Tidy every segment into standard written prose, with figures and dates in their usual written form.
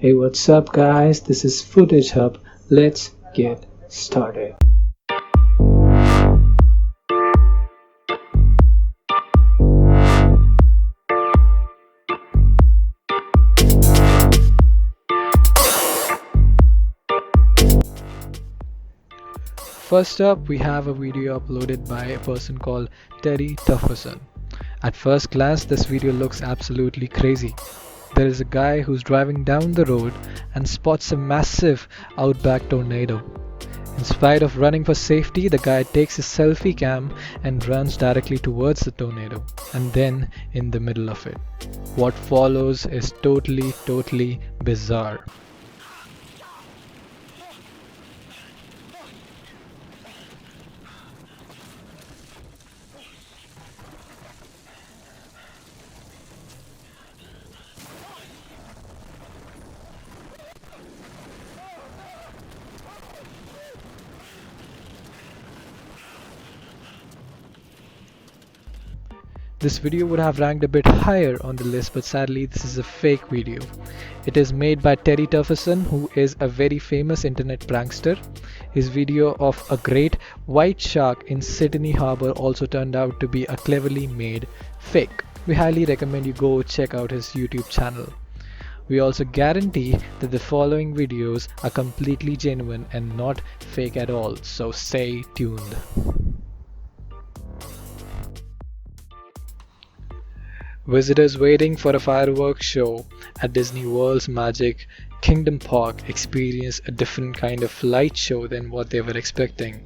Hey, what's up guys? This is Footage Hub. Let's get started. First up, we have a video uploaded by a person called Tradgedy. At first glance, this video looks absolutely crazy. There is a guy who's driving down the road and spots a massive outback tornado. In spite of running for safety, the guy takes his selfie cam and runs directly towards the tornado, and then in the middle of it. What follows is totally bizarre. This video would have ranked a bit higher on the list, but sadly this is a fake video. It is made by Tradgedy, who is a very famous internet prankster. His video of a great white shark in Sydney Harbour also turned out to be a cleverly made fake. We highly recommend you go check out his YouTube channel. We also guarantee that the following videos are completely genuine and not fake at all, so stay tuned. Visitors waiting for a fireworks show at Disney World's Magic Kingdom Park experience a different kind of light show than what they were expecting.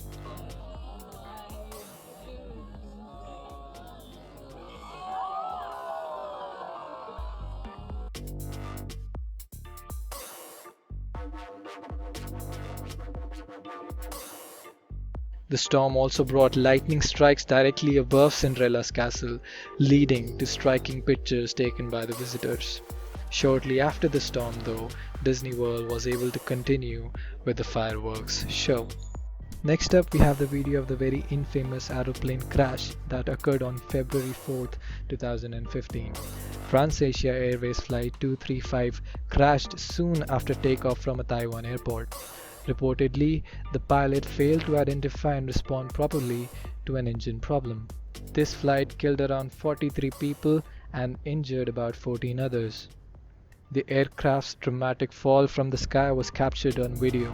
The storm also brought lightning strikes directly above Cinderella's castle, leading to striking pictures taken by the visitors. Shortly after the storm, though, Disney World was able to continue with the fireworks show. Next up, we have the video of the very infamous aeroplane crash that occurred on February 4th, 2015. France-Asia Airways Flight 235 crashed soon after takeoff from a Taiwan airport. Reportedly, the pilot failed to identify and respond properly to an engine problem. This flight killed around 43 people and injured about 14 others. The aircraft's dramatic fall from the sky was captured on video,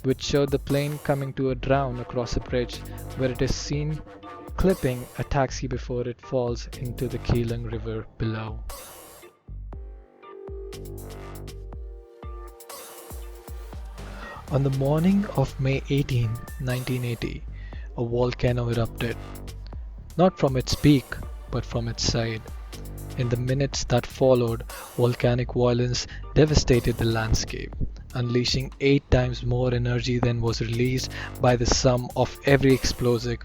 which showed the plane coming to a drown across a bridge, where it is seen clipping a taxi before it falls into the Keeling River below. On the morning of May 18, 1980, a volcano erupted. Not from its peak, but from its side. In the minutes that followed, volcanic violence devastated the landscape, unleashing 8 times more energy than was released by the sum of every explosive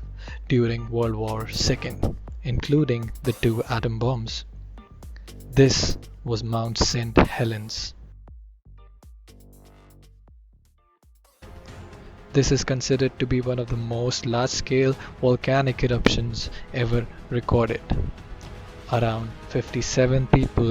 during World War II, including the 2 atom bombs. This was Mount St. Helens. This is considered to be one of the most large-scale volcanic eruptions ever recorded. Around 57 people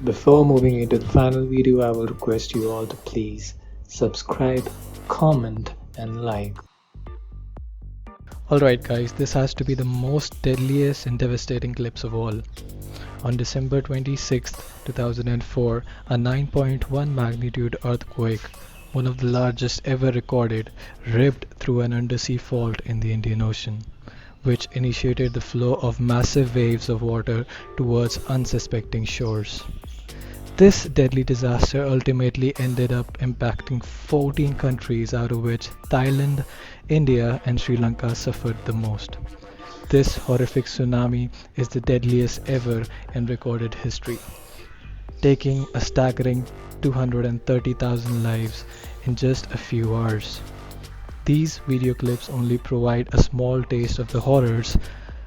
Before moving into the final video, I will request you all to please subscribe, comment and like. Alright guys, this has to be the most deadliest and devastating clips of all. On December 26, 2004, a 9.1 magnitude earthquake, one of the largest ever recorded, ripped through an undersea fault in the Indian Ocean, which initiated the flow of massive waves of water towards unsuspecting shores. This deadly disaster ultimately ended up impacting 14 countries, out of which Thailand, India and Sri Lanka suffered the most. This horrific tsunami is the deadliest ever in recorded history, taking a staggering 230,000 lives in just a few hours. These video clips only provide a small taste of the horrors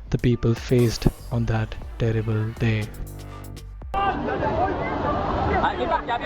the people faced on that terrible day. Vi backar.